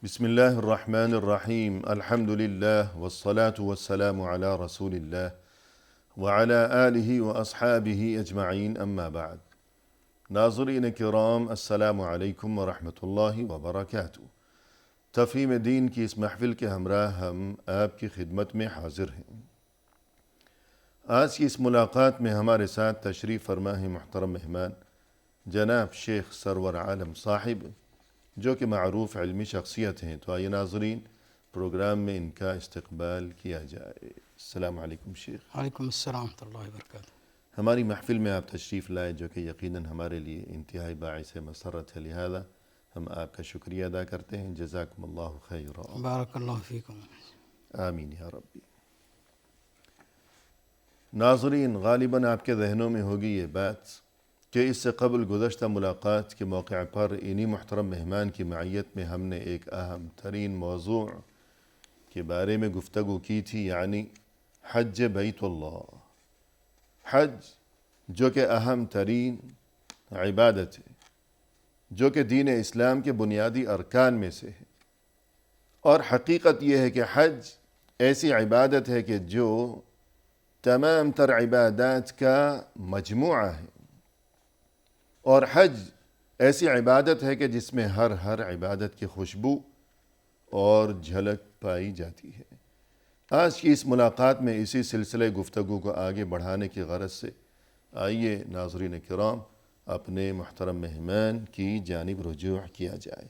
بسم اللہ الرحمن الرحیم الحمد للہ والصلاة والسلام علی رسول اللہ وعلی آلہ واصحابہ اجمعین اما بعد۔ ناظرین کرام، السلام علیکم ورحمۃ اللہ وبرکاتہ۔ تفہیم دین کی اس محفل کے ہمراہ ہم آپ کی خدمت میں حاضر ہیں۔ آج کی اس ملاقات میں ہمارے ساتھ تشریف فرما ہے محترم مہمان جناب شیخ سرور عالم صاحب، جو کہ معروف علمی شخصیت ہیں۔ تو آئیے ناظرین، پروگرام میں ان کا استقبال کیا جائے۔ السلام علیکم شیخ۔ وعلیکم السلام ورحمۃ اللہ وبرکاتہ۔ ہماری محفل میں آپ تشریف لائے، جو کہ یقیناً ہمارے لیے انتہائی باعث مسرت ہے، لہذا ہم آپ کا شکریہ ادا کرتے ہیں۔ جزاکم اللہ خیرا۔ بارک اللہ فیکم۔ آمین یا ربی۔ ناظرین، غالباً آپ کے ذہنوں میں ہوگی یہ بات کہ اس سے قبل گزشتہ ملاقات کے موقع پر انہی محترم مہمان کی معیت میں ہم نے ایک اہم ترین موضوع کے بارے میں گفتگو کی تھی، یعنی حج بیت اللہ۔ حج جو کہ اہم ترین عبادت ہے، جو کہ دین اسلام کے بنیادی ارکان میں سے ہے، اور حقیقت یہ ہے کہ حج ایسی عبادت ہے کہ جو تمام تر عبادات کا مجموعہ ہے، اور حج ایسی عبادت ہے کہ جس میں ہر عبادت کی خوشبو اور جھلک پائی جاتی ہے۔ آج کی اس ملاقات میں اسی سلسلے گفتگو کو آگے بڑھانے کی غرض سے آئیے ناظرین کرام اپنے محترم مہمان کی جانب رجوع کیا جائے۔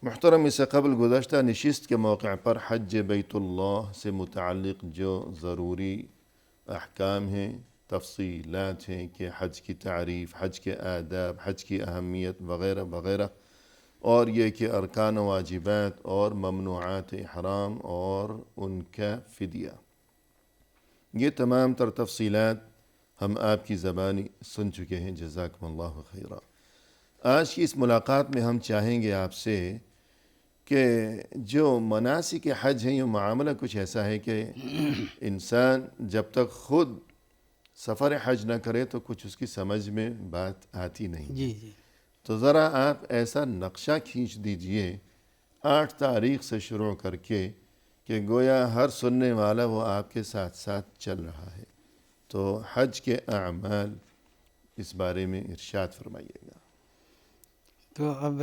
محترم، اس سے قبل گزشتہ نشست کے موقع پر حج بیت اللہ سے متعلق جو ضروری احکام ہیں، تفصیلات ہیں کہ حج کی تعریف، حج کے آداب، حج کی اہمیت وغیرہ وغیرہ، اور یہ کہ ارکان و واجبات اور ممنوعات احرام اور ان کا فدیہ، یہ تمام تر تفصیلات ہم آپ کی زبانی سن چکے ہیں۔ جزاکم اللہ خیرا۔ آج کی اس ملاقات میں ہم چاہیں گے آپ سے کہ جو مناسک حج ہیں، یہ معاملہ کچھ ایسا ہے کہ انسان جب تک خود سفر حج نہ کرے تو کچھ اس کی سمجھ میں بات آتی نہیں۔ جی تو ذرا آپ ایسا نقشہ کھینچ دیجئے 8 تاریخ سے شروع کر کے کہ گویا ہر سننے والا وہ آپ کے ساتھ ساتھ چل رہا ہے۔ تو حج کے اعمال اس بارے میں ارشاد فرمائیے گا۔ تو اب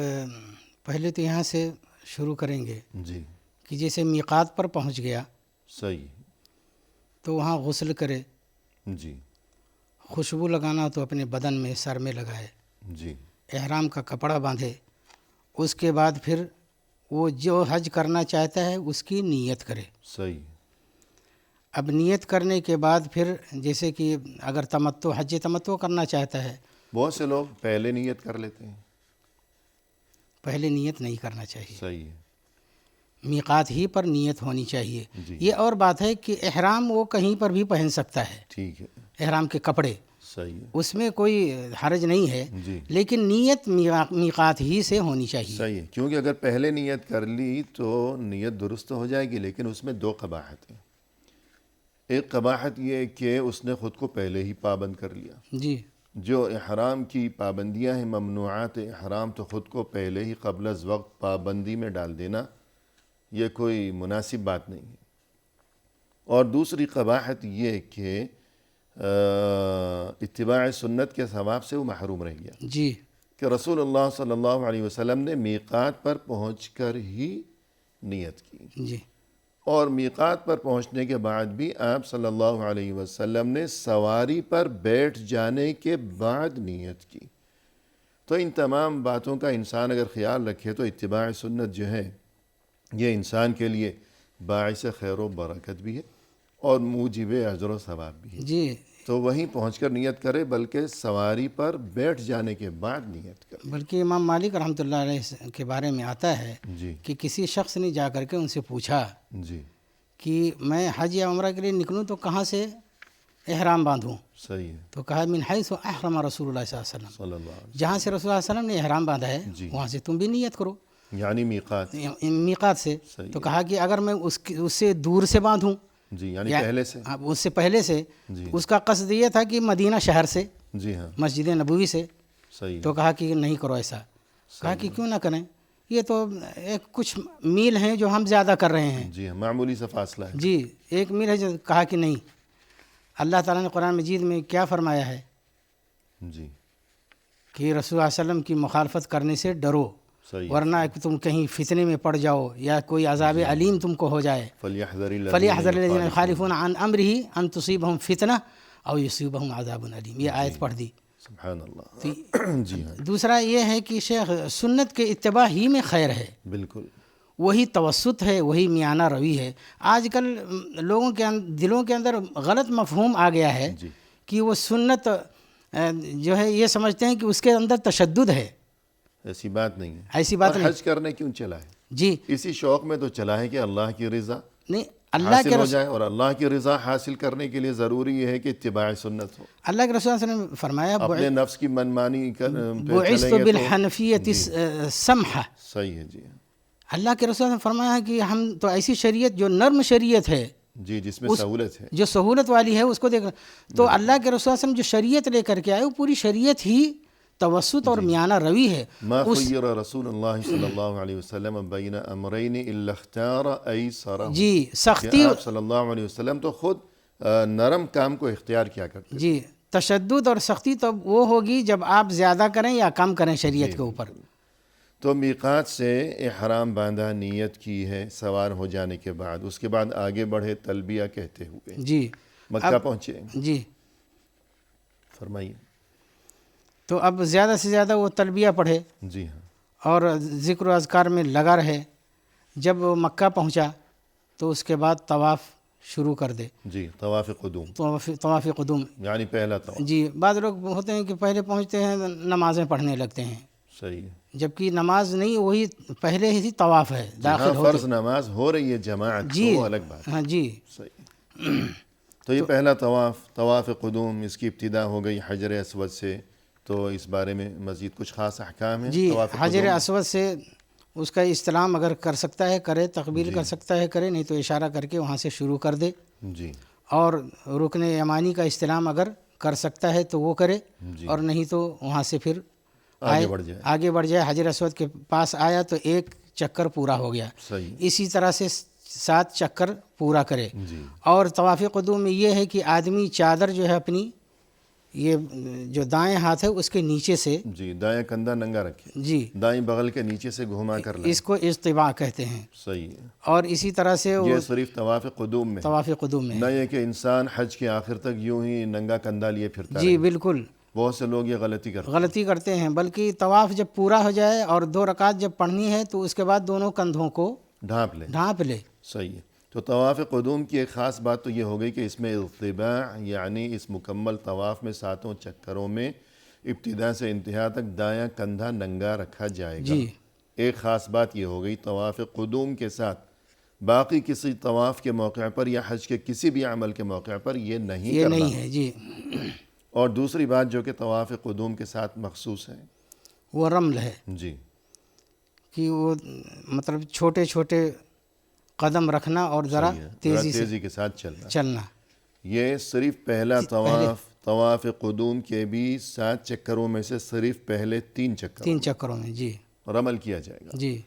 پہلے تو یہاں سے شروع کریں گے جی، کہ جیسے میقات پر پہنچ گیا صحیح، تو وہاں غسل کرے، جی خوشبو لگانا تو اپنے بدن میں، سر میں لگائے، جی، احرام کا کپڑا باندھے، اس کے بعد پھر وہ جو حج کرنا چاہتا ہے اس کی نیت کرے۔ صحیح۔ اب نیت کرنے کے بعد پھر جیسے کہ اگر حج تمتع کرنا چاہتا ہے، بہت سے لوگ پہلے نیت کر لیتے ہیں۔ پہلے نیت نہیں کرنا چاہیے، صحیح ہے۔ میقات ہی پر نیت ہونی چاہیے۔ جی، یہ اور بات ہے کہ احرام وہ کہیں پر بھی پہن سکتا ہے، ٹھیک ہے، احرام کے کپڑے، صحیح ہے، اس میں کوئی حرج نہیں ہے، جی، لیکن نیت میقات ہی سے ہونی چاہیے۔ صحیح ہے، کیونکہ اگر پہلے نیت کر لی تو نیت درست ہو جائے گی، لیکن اس میں 2 قباحت ہیں۔ ایک قباحت یہ کہ اس نے خود کو پہلے ہی پابند کر لیا۔ جی جو احرام کی پابندیاں ہیں، ممنوعات احرام، تو خود کو پہلے ہی قبل از وقت پابندی میں ڈال دینا، یہ کوئی مناسب بات نہیں ہے۔ اور دوسری قباحت یہ کہ اتباع سنت کے ثواب سے وہ محروم رہ گیا، جی کہ رسول اللہ صلی اللہ علیہ وسلم نے میقات پر پہنچ کر ہی نیت کی، جی اور میقات پر پہنچنے کے بعد بھی آپ صلی اللہ علیہ وسلم نے سواری پر بیٹھ جانے کے بعد نیت کی۔ تو ان تمام باتوں کا انسان اگر خیال رکھے تو اتباع سنت جو ہے یہ انسان کے لیے باعث خیر و برکت بھی ہے اور موجب اجر و ثواب بھی ہے۔ جی تو وہیں پہنچ کر نیت کرے، بلکہ سواری پر بیٹھ جانے کے بعد نیت کرے۔ بلکہ امام مالک رحمۃ اللہ علیہ کے بارے میں آتا ہے جی کہ کسی شخص نے جا کر کے ان سے پوچھا جی، کہ میں حج یا عمرہ کے لیے نکلوں تو کہاں سے احرام باندھوں؟ صحیح ہے، تو کہا من حیث احرم رسول اللہ صلی اللہ علیہ وسلم، صلی اللہ علیہ جہاں سے رسول اللہ صلی اللہ علیہ وسلم نے احرام باندھا ہے جی، وہاں سے تم بھی نیت کرو، یعنی میقات، میقات سے۔ صحیح تو کہا کہ اگر میں اس سے دور سے باندھوں، جی، یعنی پہلے سے، اس سے پہلے سے، جی اس کا قصد یہ تھا کہ مدینہ شہر سے، جی ہاں، مسجد نبوی سے، صحیح، تو کہا کہ نہیں کرو ایسا۔ کہا کہ کیوں نہ کریں؟ یہ تو ایک کچھ میل ہیں جو ہم زیادہ کر رہے ہیں. جی ہاں، معمولی سا فاصلہ ہے. جی 1 میل ہے. جو کہا کہ نہیں، اللہ تعالیٰ نے قرآن مجید میں کیا فرمایا ہے جی کہ رسول اللہ صلی اللہ علیہ وسلم کی مخالفت کرنے سے ڈرو، صحیح. ورنہ کہ تم کہیں فتنے میں پڑ جاؤ یا کوئی عذاب علیم تم کو ہو جائے. فَلْيَحْذَرِ الَّذِينَ يُخَالِفُونَ عَنْ أَمْرِهِ أَن تُصِيبَهُمْ فِتْنَةٌ أَوْ يُصِيبَهُمْ عَذَابٌ علیم. یہ آیت پڑھ دی. سبحان اللہ. جی ہاں دوسرا یہ ہے کہ شیخ سنت کے اتباع ہی میں خیر ہے، بالکل. وہی توسط ہے، وہی میانہ روی ہے. آج کل لوگوں کے دلوں کے اندر غلط مفہوم آ گیا ہے جی کہ وہ سنت جو ہے یہ سمجھتے ہیں کہ اس کے اندر تشدد ہے. ایسی بات نہیں ہے. ایسی بات اور نہیں. حج کرنے کیوں چلا ہے؟ جی اسی شوق میں تو چلا ہے کہ اللہ کی رضا نہیں، اللہ حاصل کے ہو جائے، اور اللہ کی رضا حاصل کرنے کے لیے ضروری ہے کہ اتباع سنت ہو. اللہ کے رسول صلی اللہ علیہ وسلم نے فرمایا اپنے نفس کی منمانی پہ بعثت چلیں گے تو بالحنفیۃ السمحہ. صحیح ہے. جی اللہ کے رسول نے فرمایا ہے کہ ہم تو ایسی شریعت جو نرم شریعت ہے، جی جس میں سہولت ہے، جو سہولت والی ہے، اس کو دیکھ. تو اللہ کے رسول صلی اللہ علیہ وسلم جو شریعت لے کر کے آئے وہ پوری شریعت ہی توسط اور میانہ روی ہے. ما خیر رسول اللہ صلی اللہ علیہ وسلم بین امرین الا اختار ایسرہما. جی سختی، آپ صلی اللہ علیہ وسلم تو خود نرم کام کو اختیار کیا کرتے. جی تشدد اور سختی تو وہ ہوگی جب آپ زیادہ کریں یا کم کریں شریعت کے اوپر. تو میقات سے احرام باندھا، نیت کی ہے سوار ہو جانے کے بعد، اس کے بعد آگے بڑھے تلبیہ کہتے ہوئے جی مکہ پہنچے. جی فرمائیے. تو اب زیادہ سے زیادہ وہ تلبیہ پڑھے جی ہاں اور ذکر و اذکار میں لگا رہے. جب وہ مکہ پہنچا تو اس کے بعد طواف شروع کر دے. جی طواف قدوم، طواف قدوم یعنی پہلا طواف. جی بعض لوگ ہوتے ہیں کہ پہلے پہنچتے ہیں نمازیں پڑھنے لگتے ہیں، صحیح ہے. جبکہ نماز نہیں، وہی پہلے ہی طواف ہے. داخل ہاں فرض نماز ہو رہی ہے جماعت، جی وہ الگ بات. ہاں جی صحیح. تو یہ پہلا طواف قدوم، اس کی ابتدا ہو گئی حجر اسود سے. تو اس بارے میں مزید کچھ خاص احکام ہیں؟ جی طواف حجر قدوم اسود سے اس کا استلام اگر کر سکتا ہے کرے، تقبیل کر سکتا ہے کرے، نہیں تو اشارہ کر کے وہاں سے شروع کر دے. جی اور رکن یمانی کا استلام اگر کر سکتا ہے تو وہ کرے، اور نہیں تو وہاں سے پھر آگے بڑھ جائے. حجر اسود کے پاس آیا تو 1 چکر پورا ہو گیا. صحیح. اسی طرح سے 7 چکر پورا کرے. جی اور طواف قدوم میں یہ ہے کہ آدمی چادر جو ہے اپنی، یہ جو دائیں ہاتھ ہے اس کے نیچے سے، جی دائیں کندھا ننگا رکھے، جی دائیں بغل کے نیچے سے گھما کر لیں. اس کو اجتباع کہتے ہیں. صحیح ہے. اور اسی طرح سے یہ صرف طواف قدوم میں، طواف قدوم میں نہ یہ کہ انسان حج کے آخر تک یوں ہی ننگا کندھا لیے پھرتا جی رہے. بالکل بہت سے لوگ یہ غلطی کرتے ہیں. بلکہ طواف جب پورا ہو جائے اور 2 رکعت جب پڑھنی ہے تو اس کے بعد دونوں کندھوں کو ڈھانپ لے. صحیح ہے. تو طواف قدوم کی ایک خاص بات تو یہ ہو گئی کہ اس میں ارتباع، یعنی اس مکمل طواف میں 7 چکروں میں ابتدا سے انتہا تک دایاں کندھا ننگا رکھا جائے گا. جی ایک خاص بات یہ ہو گئی طواف قدوم کے ساتھ. باقی کسی طواف کے موقع پر یا حج کے کسی بھی عمل کے موقع پر یہ نہیں کرنا ہے. جی اور دوسری بات جو کہ طواف قدوم کے ساتھ مخصوص ہے وہ رمل ہے. جی کہ وہ مطلب چھوٹے چھوٹے قدم رکھنا اور ذرا تیزی کے ساتھ چلنا. یہ صرف پہلا طواف قدوم کے بھی 7 چکروں میں سے صرف پہلے 3 چکروں میں جی رمل کیا جائے گا. جی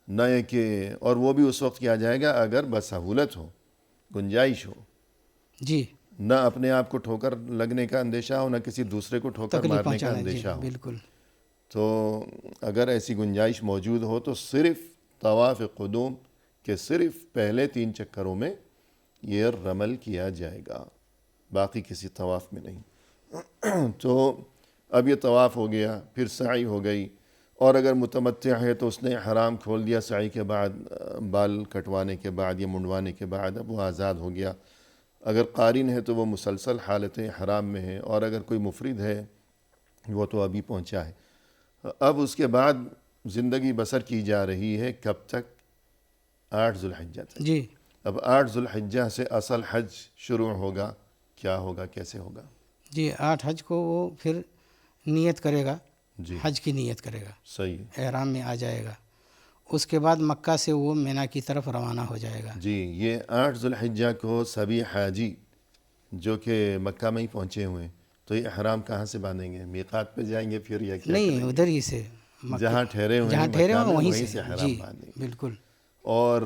نہ یہ کہ، اور وہ بھی اس وقت کیا جائے گا اگر بسہولت ہو، گنجائش ہو. جی نہ اپنے آپ کو ٹھوکر لگنے کا اندیشہ ہو، نہ کسی دوسرے کو ٹھوکر مارنے کا اندیشہ ہو. بالکل. تو اگر ایسی گنجائش موجود ہو تو صرف طواف قدوم کے صرف پہلے 3 چکروں میں یہ رمل کیا جائے گا، باقی کسی طواف میں نہیں. تو اب یہ طواف ہو گیا، پھر سعی ہو گئی. اور اگر متمتع ہے تو اس نے حرام کھول دیا سعی کے بعد، بال کٹوانے کے بعد یا منڈوانے کے بعد، اب وہ آزاد ہو گیا. اگر قارن ہے تو وہ مسلسل حالت حرام میں ہے، اور اگر کوئی مفرد ہے وہ تو ابھی پہنچا ہے. اب اس کے بعد زندگی بسر کی جا رہی ہے کب تک؟ 8 ذوالحجہ تک. جی اب 8 ذوالحجہ سے اصل حج شروع ہوگا. کیا ہوگا، کیسے ہوگا؟ جی 8 حج کو وہ پھر نیت کرے گا. جی حج کی نیت کرے گا. صحیح. احرام میں آ جائے گا. اس کے بعد مکہ سے وہ مینا کی طرف روانہ ہو جائے گا. جی یہ 8 ذوالحجہ کو سبھی حاجی جو کہ مکہ میں ہی پہنچے ہوئے ہیں تو یہ احرام کہاں سے باندھیں گے؟ میقات پہ جائیں گے پھر یا کیا؟ نہیں ادھر ہی سے جہاں ٹھہرے ہوئے جہاں ہیں ٹھہرے مکہ ہوئے میں، وہیں سے سے، حرام جی باندھیں گے بالکل، اور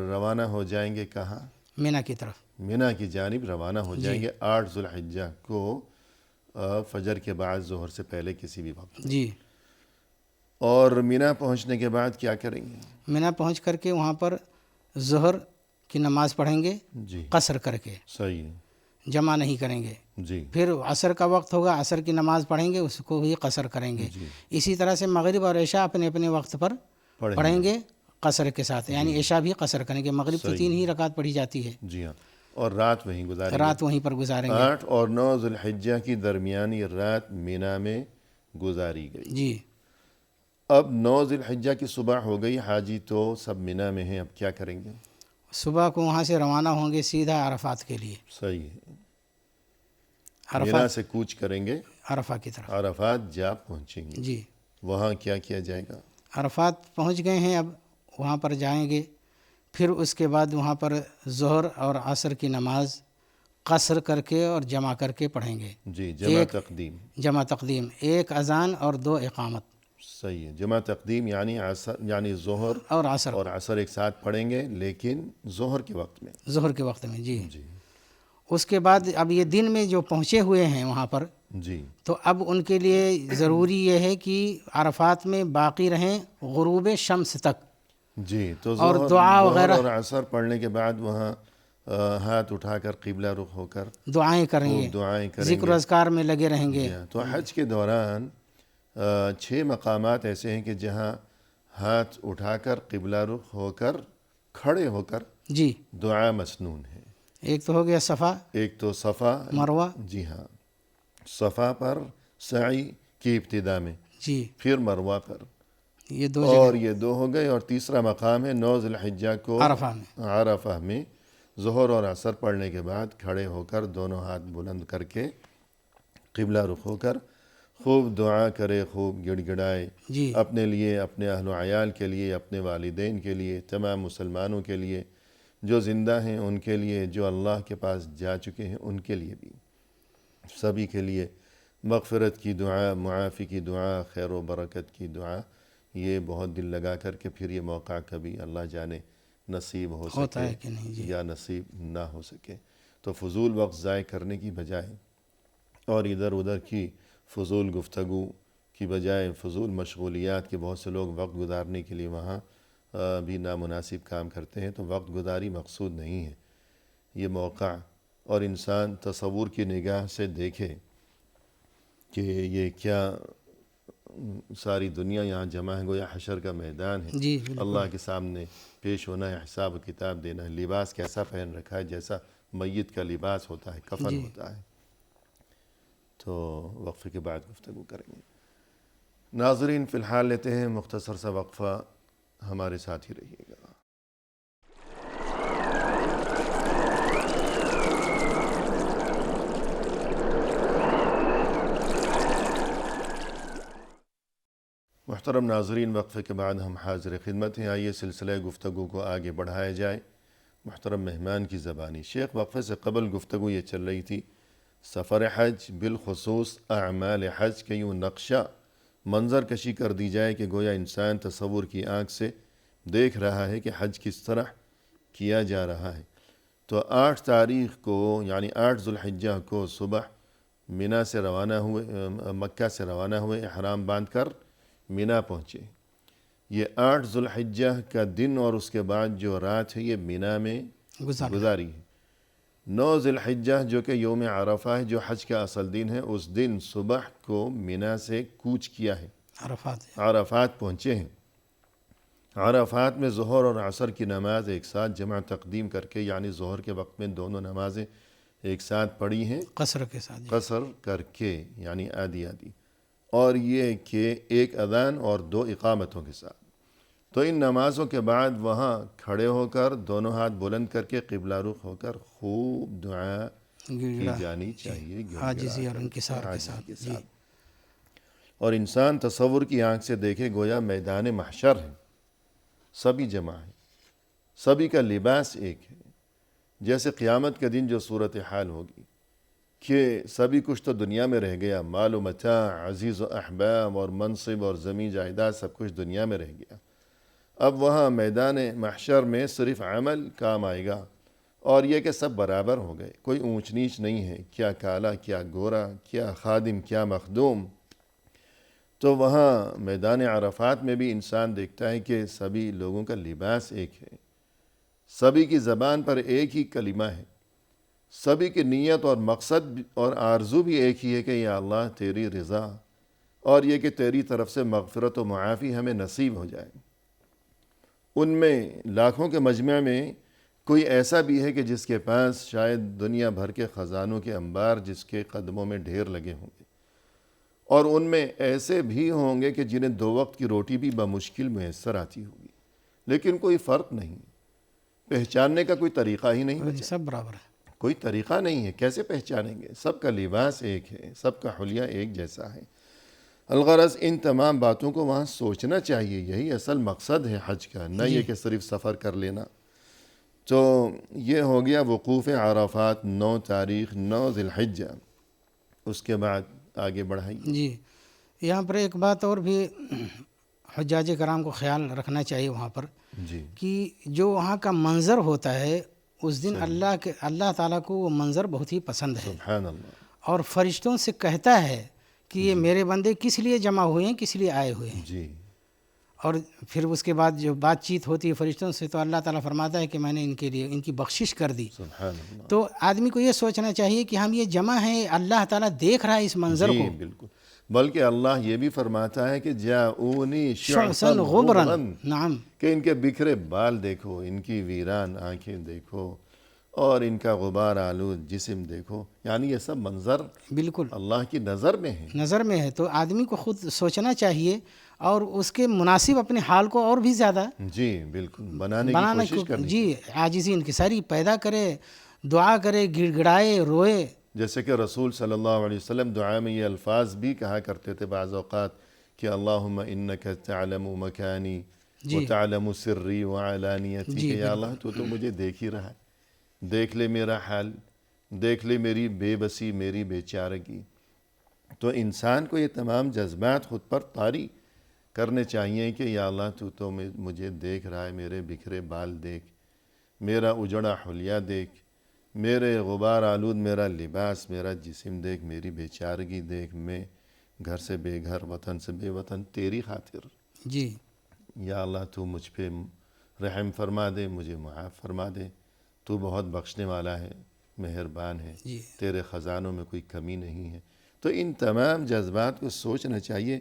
روانہ ہو جائیں گے کہاں؟ مینا کی طرف، مینا کی جانب روانہ ہو جائیں جی گے 8 ذو الحجہ کو فجر کے بعد ظہر سے پہلے کسی بھی وقت میں۔ جی۔ اور مینا پہنچنے کے بعد کیا کریں گے؟ مینا پہنچ کر کے وہاں پر ظہر کی نماز پڑھیں گے جی قصر کر کے، صحیح ہے، جمع نہیں کریں گے۔ جی پھر عصر کا وقت ہوگا، عصر کی نماز پڑھیں گے، اس کو بھی قصر کریں گے۔ جی اسی طرح سے مغرب اور عشاء اپنے اپنے وقت پر پڑھیں گے قصر کے ساتھ، یعنی عشاء بھی قصر کریں گے۔ مغرب تو 3 ہی رکعت پڑھی جاتی ہے، جی ہاں، اور رات وہیں گزاریں گے۔ رات وہیں پر گزاریں گے۔ 8 اور 9 ذو الحجہ کی درمیانی رات مینا میں گزاری گئی۔ جی۔ اب 9 ذو الحجہ کی صبح ہو گئی، حاجی تو سب مینا میں ہیں، اب کیا کریں گے؟ صبح کو وہاں سے روانہ ہوں گے سیدھا عرفات کے لیے، صحیح ہے، مینا عرفات، سے کوچ کریں گے، عرفہ کی طرف۔ عرفات جا پہنچیں گے۔ جی، وہاں کیا کیا جائے گا؟ عرفات پہنچ گئے ہیں، اب وہاں پر جائیں گے۔ پھر اس کے بعد وہاں پر ظہر اور عصر کی نماز قصر کر کے اور جمع کر کے پڑھیں گے۔ جی، جمع تقدیم، جمع تقدیم، 1 اذان اور 2 اقامت، صحیح ہے، جمع تقدیم یعنی ظہر اور عصر اور عصر ایک ساتھ پڑھیں گے، لیکن ظہر کے وقت میں۔ ظہر کے وقت میں۔ جی۔ جی اس کے بعد اب یہ دن میں جو پہنچے ہوئے ہیں وہاں پر، جی تو اب ان کے لیے ضروری یہ ہے کہ عرفات میں باقی رہیں غروب شمس تک، جی، تو اور ظہر دعا وغیرہ، اور عصر پڑھنے کے بعد وہاں ہاتھ اٹھا کر قبلہ رخ ہو کر دعائیں کریں گے، خوب دعائیں کریں ذکر گے۔ و اذکار میں لگے رہیں گے۔ جی ہاں، تو حج کے دوران 6 مقامات ایسے ہیں کہ جہاں ہاتھ اٹھا کر قبلہ رخ ہو کر کھڑے ہو کر جی، دعا مسنون ہے۔ ایک تو ہو گیا صفا ایک تو صفا، مروہ، جی ہاں، صفا پر سعی کی ابتدا میں، جی، پھر مروہ پر، یہ 2 اور جگہ یہ 2 ہو گئے۔ اور تیسرا مقام ہے 9 ذو الحجہ کو عرفہ میں۔ عرفہ میں ظہر اور عصر پڑھنے کے بعد کھڑے ہو کر دونوں ہاتھ بلند کر کے قبلہ رخ ہو کر خوب دعا کرے، خوب گڑ گڑائے، جی، اپنے لیے، اپنے اہل و عیال کے لیے، اپنے والدین کے لیے، تمام مسلمانوں کے لیے، جو زندہ ہیں ان کے لیے، جو اللہ کے پاس جا چکے ہیں ان کے لیے بھی، سبھی کے لیے مغفرت کی دعا، معافی کی دعا، خیر و برکت کی دعا، یہ بہت دل لگا کر کے پھر یہ موقع کبھی اللہ جانے نصیب ہو ہوتا سکے ہے کہ نہیں۔ جی، یا نصیب نہ ہو سکے، تو فضول وقت ضائع کرنے کی بجائے اور ادھر ادھر کی فضول گفتگو کی بجائے، فضول مشغولیات کے بہت سے لوگ وقت گزارنے کے لیے وہاں بھی نامناسب کام کرتے ہیں، تو وقت گزاری مقصود نہیں ہے۔ یہ موقع، اور انسان تصور کی نگاہ سے دیکھے کہ یہ کیا ساری دنیا یہاں جمع ہے، گویا حشر کا میدان ہے، جی بالکل۔ اللہ کے سامنے پیش ہونا ہے، حساب و کتاب دینا ہے۔ لباس کیسا پہن رکھا ہے؟ جیسا میت کا لباس ہوتا ہے، کفن جی، ہوتا ہے۔ تو وقفے کے بعد گفتگو کریں گے۔ ناظرین، فی الحال لیتے ہیں مختصر سا وقفہ، ہمارے ساتھ ہی رہیے گا۔ محترم ناظرین، وقفے کے بعد ہم حاضر خدمت ہیں۔ آئیے سلسلہ گفتگو کو آگے بڑھایا جائے محترم مہمان کی زبانی۔ شیخ، وقفے سے قبل گفتگو یہ چل رہی تھی، سفر حج بالخصوص اعمال حج کے یوں نقشہ منظر کشی کر دی جائے کہ گویا انسان تصور کی آنکھ سے دیکھ رہا ہے کہ حج کس طرح کیا جا رہا ہے۔ تو 8 تاریخ کو یعنی 8 ذو الحجہ کو صبح مینا سے روانہ ہوئے، مکہ سے روانہ ہوئے، احرام باندھ کر مینا پہنچے۔ یہ 8 ذو الحجہ کا دن اور اس کے بعد جو رات ہے یہ مینا میں گزاری ہے۔ 9 ذو الحجہ جو کہ یوم عرفہ ہے، جو حج کا اصل دن ہے، اس دن صبح کو مینا سے کوچ کیا ہے، عرفات پہنچے ہیں۔ عرفات میں ظہر اور عصر کی نماز ایک ساتھ جمع تقدیم کر کے، یعنی ظہر کے وقت میں دونوں نمازیں ایک ساتھ پڑھی ہیں، قصر کے ساتھ، قصر کر کے، یعنی آدھی آدھی، اور یہ کہ 1 اذان اور 2 اقامتوں کے ساتھ۔ تو ان نمازوں کے بعد وہاں کھڑے ہو کر دونوں ہاتھ بلند کر کے قبلہ رخ ہو کر خوب دعا کی جانی چاہیے، عاجزی اور انکسار کے ساتھ۔ اور انسان تصور کی آنکھ سے دیکھے گویا میدان محشر ہے، سبھی جمع ہیں، سبھی کا لباس ایک ہے، جیسے قیامت کے دن جو صورتحال ہوگی کہ سبھی کچھ تو دنیا میں رہ گیا، مال و متاع، عزیز و احباب اور منصب اور زمین جائیداد سب کچھ دنیا میں رہ گیا۔ اب وہاں میدان محشر میں صرف عمل کام آئے گا، اور یہ کہ سب برابر ہو گئے، کوئی اونچ نیچ نہیں ہے، کیا کالا کیا گورا، کیا خادم کیا مخدوم۔ تو وہاں میدان عرفات میں بھی انسان دیکھتا ہے کہ سبھی لوگوں کا لباس ایک ہے، سبھی کی زبان پر ایک ہی کلمہ ہے، سبھی کی نیت اور مقصد اور آرزو بھی ایک ہی ہے کہ یا اللہ تیری رضا، اور یہ کہ تیری طرف سے مغفرت و معافی ہمیں نصیب ہو جائے۔ ان میں لاکھوں کے مجمع میں کوئی ایسا بھی ہے کہ جس کے پاس شاید دنیا بھر کے خزانوں کے انبار جس کے قدموں میں ڈھیر لگے ہوں گے، اور ان میں ایسے بھی ہوں گے کہ جنہیں 2 وقت کی روٹی بھی بمشکل میسر آتی ہوگی، لیکن کوئی فرق نہیں، پہچاننے کا کوئی طریقہ ہی نہیں بچا، سب برابر ہے، کوئی طریقہ نہیں ہے، کیسے پہچانیں گے؟ سب کا لباس ایک ہے، سب کا حلیہ ایک جیسا ہے۔ الغرض ان تمام باتوں کو وہاں سوچنا چاہیے، یہی اصل مقصد ہے حج کا، نہ یہ کہ صرف سفر کر لینا۔ تو یہ ہو گیا وقوف عرفات 9 تاریخ 9 ذی الحجہ۔ اس کے بعد آگے بڑھائیے۔ جی یہاں پر ایک بات اور بھی حجاج کرام کو خیال رکھنا چاہیے وہاں پر، جی کہ جو وہاں کا منظر ہوتا ہے اس دن اللہ تعالیٰ کو وہ منظر بہت ہی پسند ہے، سبحان اللہ۔ اور فرشتوں سے کہتا ہے کہ یہ میرے بندے کس لیے جمع ہوئے ہیں، کس لیے آئے ہوئے ہیں۔ جی اور پھر اس کے بعد جو بات چیت ہوتی ہے فرشتوں سے تو اللہ تعالیٰ فرماتا ہے کہ میں نے ان کے لیے ان کی بخشش کر دی۔ سبحان اللہ۔ تو آدمی کو یہ سوچنا چاہیے کہ ہم یہ جمع ہیں، اللہ تعالیٰ دیکھ رہا ہے اس منظر جی کو، بالکل، بلکہ اللہ یہ بھی فرماتا ہے کہ جاؤنی شعثاً شعثاً غبراً، غبراً، نعم، کہ ان کے بکھرے بال دیکھو، ان کی ویران آنکھیں دیکھو، اور ان کا غبار آلود جسم دیکھو، یعنی یہ سب منظر بالکل اللہ کی نظر میں ہے۔ نظر میں ہے۔ تو آدمی کو خود سوچنا چاہیے اور اس کے مناسب اپنے حال کو اور بھی زیادہ جی بالکل، بنانے کی کوشش کرنی جی عاجزی انکساری پیدا کرے، دعا کرے، گڑ گڑائے، روئے۔ جیسے کہ رسول صلی اللہ علیہ وسلم دعا میں یہ الفاظ بھی کہا کرتے تھے بعض اوقات کہ اللہم انک تعلم مکانی وتعلم سری وعلانیتی، کہ یا اللہ تو مجھے دیکھ ہی رہا ہے، دیکھ لے میرا حال، دیکھ لے میری بے بسی، میری بے چارگی۔ تو انسان کو یہ تمام جذبات خود پر طاری کرنے چاہیے کہ یا اللہ تو مجھے دیکھ رہا ہے، میرے بکھرے بال دیکھ، میرا اجڑا حلیہ دیکھ، میرے غبار آلود میرا لباس، میرا جسم دیکھ، میری بے چارگی دیکھ، میں گھر سے بے گھر، وطن سے بے وطن تیری خاطر۔ جی یا اللہ تو مجھ پہ رحم فرما دے، مجھے معاف فرما دے، تو بہت بخشنے والا ہے، مہربان ہے، جی تیرے خزانوں میں کوئی کمی نہیں ہے۔ تو ان تمام جذبات کو سوچنا چاہیے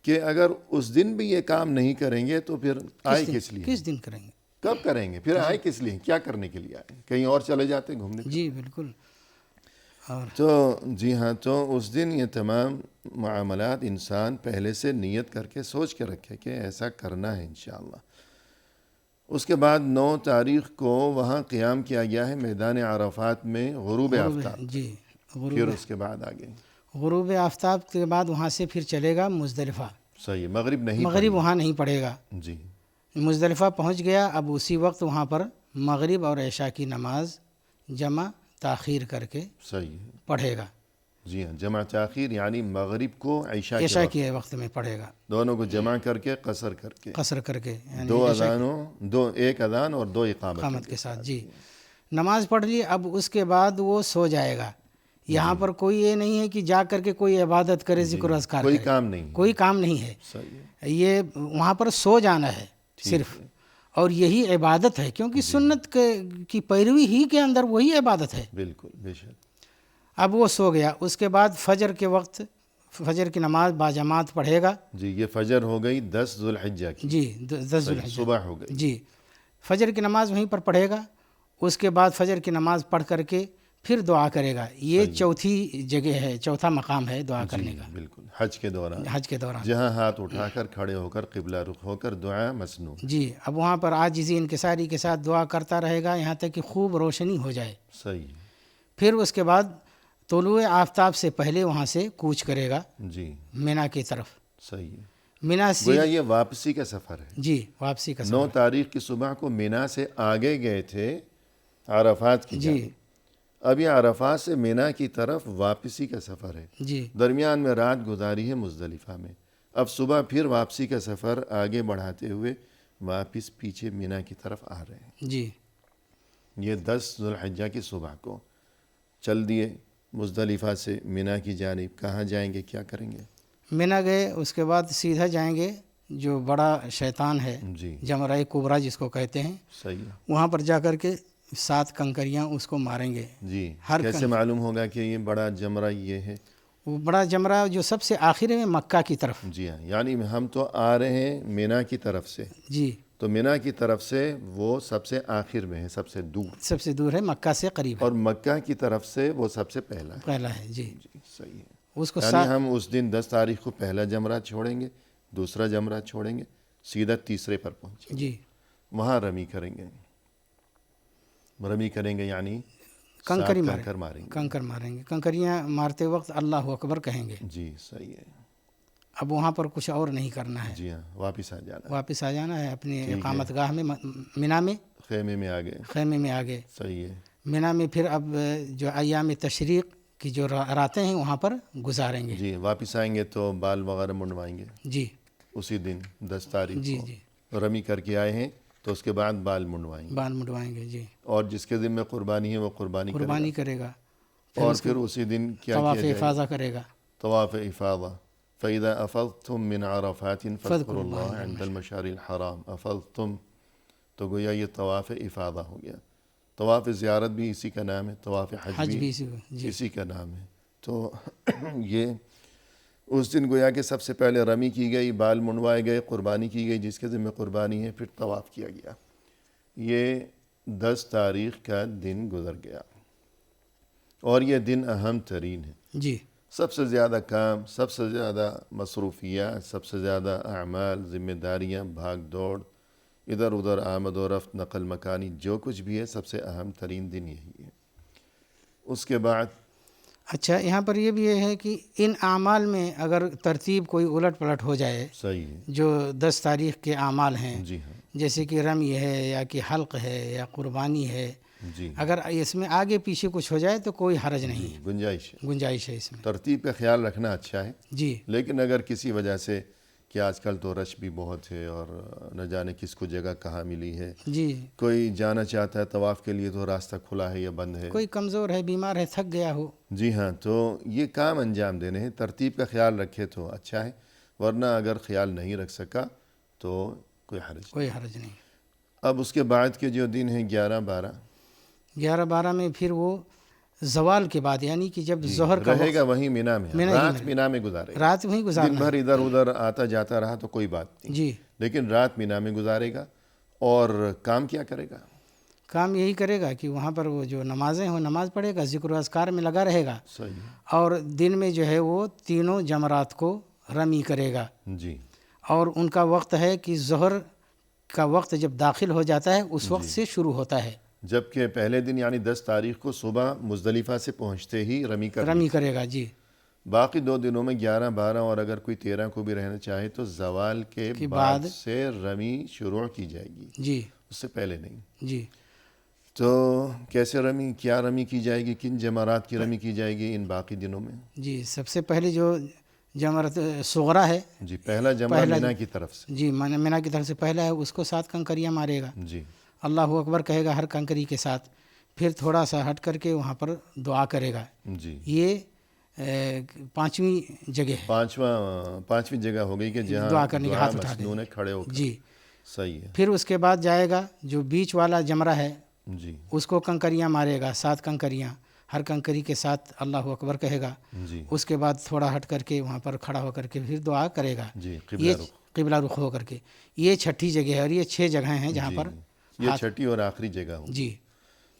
کہ اگر اس دن بھی یہ کام نہیں کریں گے تو پھر آئے کس لیے؟ کس دن کریں گے؟ کب کریں گے؟ پھر آئے کس لیے؟ کیا کرنے کے لیے آئے؟ کہیں اور چلے جاتے گھومنے؟ جی بالکل۔ اور تو جی ہاں، تو اس دن یہ تمام معاملات انسان پہلے سے نیت کر کے سوچ کے رکھے کہ ایسا کرنا ہے انشاءاللہ۔ اس کے بعد 9 تاریخ کو وہاں قیام کیا گیا ہے میدان عرفات میں غروب آفتاب۔ جی پھر اس کے بعد آگے غروب آفتاب کے بعد وہاں سے پھر چلے گا مزدلفہ۔ صحیح، مغرب نہیں مغرب وہاں نہیں پڑے گا۔ جی مزدلفہ پہنچ گیا، اب اسی وقت وہاں پر مغرب اور عشاء کی نماز جمع تاخیر کر کے صحیح ہے۔ پڑھے گا۔ جی ہاں، جمع تاخیر یعنی مغرب کو عشاء عشاء کے وقت میں پڑھے گا، دونوں کو جمع کر کے قصر کر کے، قصر کر کے، یعنی 2 اذانوں، ایک اذان اور 2 اقامت کے ساتھ۔ جی نماز پڑھ لی، اب اس کے بعد وہ سو جائے گا۔ یہاں پر کوئی یہ نہیں ہے کہ جا کر کے کوئی عبادت کرے، ذکر و اذکار کوئی کرے، کام نہیں، کوئی کام نہیں ہے۔ صحیح ہے، یہ وہاں پر سو جانا ہے صرف، اور یہی عبادت ہے، کیونکہ سنت کی پیروی ہی کے اندر وہی عبادت ہے۔ بالکل بے شک۔ اب وہ سو گیا، اس کے بعد فجر کے وقت فجر کی نماز باجماعت پڑھے گا۔ جی یہ فجر ہو گئی 10 ذو الحجہ کی، جی 10 ذو الحجہ، صبح ہو گئی۔ جی فجر کی نماز وہیں پر پڑھے گا۔ اس کے بعد فجر کی نماز پڑھ کر کے پھر دعا کرے گا۔ یہ چوتھی جگہ ہے، چوتھا مقام ہے دعا کرنے کا بالکل، حج کے دوران، حج کے دوران۔ جہاں ہاتھ اٹھا کر کھڑے ہو کر قبلہ رخ ہو کر دعا مسنون۔ جی اب وہاں پر عاجزی انکساری کے ساتھ دعا کرتا رہے گا یہاں تک کہ خوب روشنی ہو جائے۔ صحیح، پھر اس کے بعد طلوع آفتاب سے پہلے وہاں سے کوچ کرے گا جی مینا کی طرف۔ صحیح ہے، مینا سے گویا یہ واپسی کا سفر ہے۔ جی واپسی کا 9 تاریخ کی صبح کو مینا سے آگے گئے تھے عرفات کی جی جانب، اب یہ عرفات سے مینا کی طرف واپسی کا سفر ہے. جی درمیان میں رات گزاری ہے مزدلفہ میں. اب صبح پھر واپسی کا سفر آگے بڑھاتے ہوئے واپس پیچھے مینا کی طرف آ رہے ہیں. جی یہ 10 ذوالحجہ کی صبح کو چل دیے مزدلفہ سے مینا کی جانب. کہاں جائیں گے, کیا کریں گے؟ مینا گئے, اس کے بعد سیدھا جائیں گے جو بڑا شیطان ہے جی جمرہ کبریٰ جس کو کہتے ہیں, صحیح ہے. وہاں پر جا کر کے 7 کنکریاں اس کو ماریں گے. جی ہر کیسے معلوم ہوگا کہ یہ بڑا جمرہ یہ ہے؟ وہ بڑا جمرہ جو سب سے آخر میں مکہ کی طرف. جی ہاں, یعنی ہم تو آ رہے ہیں مینا کی طرف سے, جی تو مینا کی طرف سے وہ سب سے آخر میں ہے, سب سے دور, سب سے دور ہے, مکہ سے قریب ہے, اور مکہ کی طرف سے وہ سب سے پہلا ہے. پہلا ہے. جی جی صحیح ہے. اس کو یعنی ہم اس دن 10 تاریخ کو پہلا جمرہ چھوڑیں گے, دوسرا جمرہ چھوڑیں گے, سیدھا تیسرے پر پہنچیں گے. جی وہاں رمی کریں گے. رمی کریں گے یعنی کنکری کنکر ماریں گے. کنکر ماریں گے. کنکریاں مارتے وقت اللہ اکبر کہیں گے. جی صحیح ہے. اب وہاں پر کچھ اور نہیں کرنا ہے, جی ہاں, واپس آ جانا, واپس آ جانا ہے اپنی اقامت گاہ میں, مینا میں, خیمے میں آ گئے. خیمے میں آ گئے. صحیح ہے. مینا میں پھر اب جو ایام تشریق کی جو راتیں ہیں وہاں پر گزاریں گے. جی واپس آئیں گے تو بال وغیرہ منڈوائیں گے جی اسی دن 10 تاریخ جی کو. جی رمی کر کے آئے ہیں تو اس کے بعد بال منڈوائیں گے, بال منڈوائیں گے. جی اور جس کے ذمہ قربانی ہے وہ قربانی قربانی کرے گا. اور پھر اسی دن کیا طواف کیا جائے گا؟ افاضہ کرے گا. طواف افاضہ. فَإِذَا أَفَضْتُم مِّنْ عَرَفَاتٍ فَاذْكُرُوا اللَّهَ عِندَ الْمَشْعَرِ الْحَرَامِ. أَفَضْتُم تو گویا یہ طواف افاضہ ہو گیا. طواف زیارت بھی اسی کا نام ہے, طواف حج بھی جی اسی کا نام ہے. تو یہ اس دن گویا کہ سب سے پہلے رمی کی گئی, بال منڈوائے گئے, قربانی کی گئی جس کے ذمہ قربانی ہے, پھر طواف کیا گیا. یہ 10 تاریخ کا دن گزر گیا, اور یہ دن اہم ترین ہے. جی سب سے زیادہ کام, سب سے زیادہ مصروفیات, سب سے زیادہ اعمال, ذمہ داریاں, بھاگ دوڑ, ادھر ادھر آمد و رفت, نقل مکانی, جو کچھ بھی ہے سب سے اہم ترین دن یہی ہے. اس کے بعد اچھا, یہاں پر یہ بھی ہے کہ ان اعمال میں اگر ترتیب کوئی الٹ پلٹ ہو جائے, صحیح ہے. جو 10 تاریخ کے اعمال ہیں, جی ہاں. جیسے کہ رمی ہے یا کہ حلق ہے یا قربانی ہے, جی اگر اس میں آگے پیچھے کچھ ہو جائے تو کوئی حرج نہیں ہے, گنجائش ہے. گنجائش ہے اس میں. ترتیب کا خیال رکھنا اچھا ہے. جی لیکن اگر کسی وجہ سے کہ آج کل تو رش بھی بہت ہے اور نہ جانے کس کو جگہ کہاں ملی ہے, جی کوئی جانا چاہتا ہے طواف کے لیے تو راستہ کھلا ہے یا بند ہے, کوئی کمزور ہے, بیمار ہے, تھک گیا ہو. جی ہاں, تو یہ کام انجام دینے ہیں. ترتیب کا خیال رکھے تو اچھا ہے, ورنہ اگر خیال نہیں رکھ سکا تو کوئی حرج نہیں. کوئی حرج نہیں. اب اس کے بعد کے جو دن ہیں 11-12 میں پھر وہ زوال کے بعد, یعنی کہ جب ظہر کا رہے گا وہیں مینا میں, رات مینا میں گزارے گا. رات وہیں دن گزارنا بھر ادھر ادھر آتا جاتا رہا تو کوئی بات نہیں, جی, لیکن رات مینا میں گزارے گا. اور کام کیا کرے گا؟ کام یہی کرے گا کہ وہاں پر وہ جو نمازیں ہوں نماز پڑھے گا, ذکر و اذکار میں لگا رہے گا. صحیح ہے. اور دن میں جو ہے وہ تینوں جمرات کو رمی کرے گا. جی, اور ان کا وقت ہے کہ ظہر کا وقت جب داخل ہو جاتا ہے اس وقت سے شروع ہوتا ہے. جبکہ پہلے دن یعنی 10 تاریخ کو صبح مزدلفہ سے پہنچتے ہی رمی کرے گا. جی, باقی 2 دنوں میں 11-12 اور اگر کوئی 13 کو بھی رہنا چاہے تو زوال کے بعد سے رمی شروع کی جائے گی. جی, اس سے پہلے نہیں. جی, تو کیسے رمی, کیا رمی کی جائے گی, کن جمرات کی رمی کی جائے گی ان باقی دنوں میں؟ جی, سب سے پہلے جو جمرۃ صغریٰ ہے, جی, پہلا جمرہ مینا کی طرف سے. جی, مینا کی طرف سے پہلا ہے, اس کو 7 کنکریاں مارے گا. جی, اللہ اکبر کہے گا ہر کنکری کے ساتھ. پھر تھوڑا سا ہٹ کر کے وہاں پر دعا کرے گا. جی, یہ 5ویں جگہ ہے, پانچویں جگہ ہو گئی کہ جہاں دعا کرنے کے ہاتھ اٹھا مسنون ہے کھڑے ہو کر. جی, صحیح ہے. پھر اس کے بعد جائے گا جو بیچ والا جمرہ ہے, جی, اس کو کنکریاں مارے گا, 7 کنکریاں, ہر کنکری کے ساتھ اللہ اکبر کہے گا. جی, اس کے بعد تھوڑا ہٹ کر کے وہاں پر کھڑا ہو کر کے پھر دعا کرے گا. جی, یہ قبلہ رخ ہو کر کے. یہ 6ٹھی جگہ ہے, اور یہ 6 جگہیں ہیں جہاں پر یہ 6ٹھی اور آخری جگہ ہو. جی,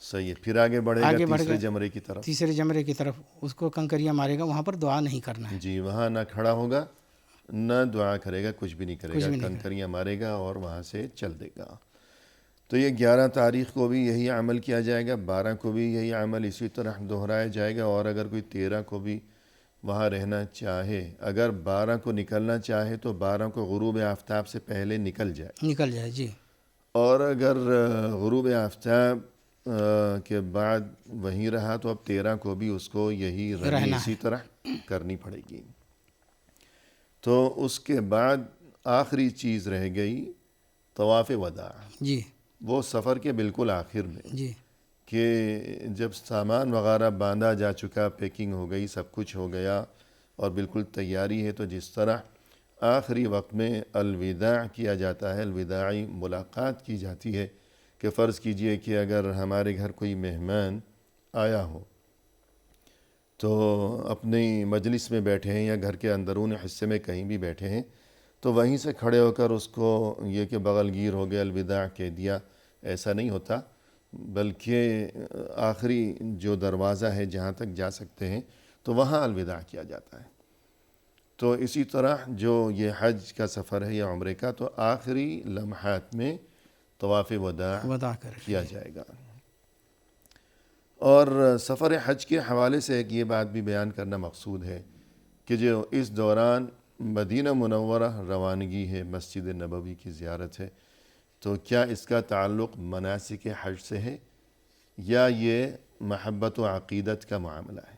صحیح ہے. پھر آگے بڑھے گا تیسرے جمرے کی طرف. تیسرے جمرے کی طرف اس کو کنکریاں مارے گا, وہاں پر دعا نہیں کرنا ہے. جی, وہاں نہ کھڑا ہوگا نہ دعا کرے گا, کچھ بھی نہیں کرے گا, کنکریاں مارے گا اور وہاں سے چل دے گا. تو یہ 11 تاریخ کو بھی یہی عمل کیا جائے گا, 12 کو بھی یہی عمل اسی طرح دہرایا جائے گا. اور اگر کوئی 13 کو بھی وہاں رہنا چاہے, اگر 12 کو نکلنا چاہے تو 12 کو غروب آفتاب سے پہلے نکل جائے. جی, اور اگر غروب آفتاب کے بعد وہیں رہا تو اب 13 کو بھی اس کو یہی رہنی اسی طرح کرنی پڑے گی. تو اس کے بعد آخری چیز رہ گئی طواف وداع. جی وہ سفر کے بالکل آخر میں جی کہ جب سامان وغیرہ باندھا جا چکا، پیکنگ ہو گئی، سب کچھ ہو گیا اور بالکل تیاری ہے، تو جس طرح آخری وقت میں الوداع کیا جاتا ہے، الوداعی ملاقات کی جاتی ہے کہ فرض کیجئے کہ اگر ہمارے گھر کوئی مہمان آیا ہو تو اپنی مجلس میں بیٹھے ہیں یا گھر کے اندرون حصے میں کہیں بھی بیٹھے ہیں تو وہیں سے کھڑے ہو کر اس کو یہ کہ بغل گیر ہو گیا، الوداع کہہ دیا، ایسا نہیں ہوتا، بلکہ آخری جو دروازہ ہے جہاں تک جا سکتے ہیں تو وہاں الوداع کیا جاتا ہے. تو اسی طرح جو یہ حج کا سفر ہے یا عمرے کا، تو آخری لمحات میں طواف وداع کیا جائے گا. اور سفر حج کے حوالے سے ایک یہ بات بھی بیان کرنا مقصود ہے کہ جو اس دوران مدینہ منورہ روانگی ہے، مسجد نبوی کی زیارت ہے، تو کیا اس کا تعلق مناسک حج سے ہے یا یہ محبت و عقیدت کا معاملہ ہے؟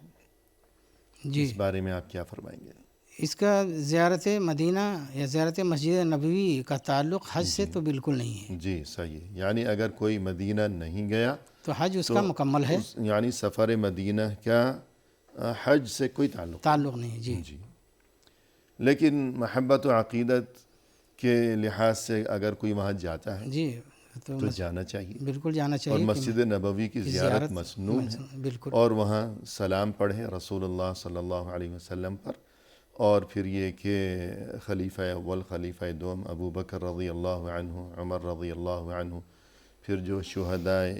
جی اس بارے میں آپ کیا فرمائیں گے؟ اس کا زیارت مدینہ یا زیارت مسجد نبوی کا تعلق حج سے تو بالکل نہیں ہے. جی صحیح ہے، یعنی اگر کوئی مدینہ نہیں گیا تو حج اس کا مکمل ہے، یعنی سفر مدینہ کا حج سے کوئی تعلق نہیں. جی لیکن محبت و عقیدت کے لحاظ سے اگر کوئی وہاں جاتا ہے جی تو جانا چاہیے، بالکل جانا چاہیے. اور مسجد نبوی کی زیارت مسنون ہے، بالکل. اور وہاں سلام پڑھے رسول اللہ صلی اللہ علیہ وسلم پر، اور پھر یہ کہ خلیفہ اول خلیفہ دوم ابو بکر رضی اللہ عنہ، عمر رضی اللہ عنہ، پھر جو شہدائے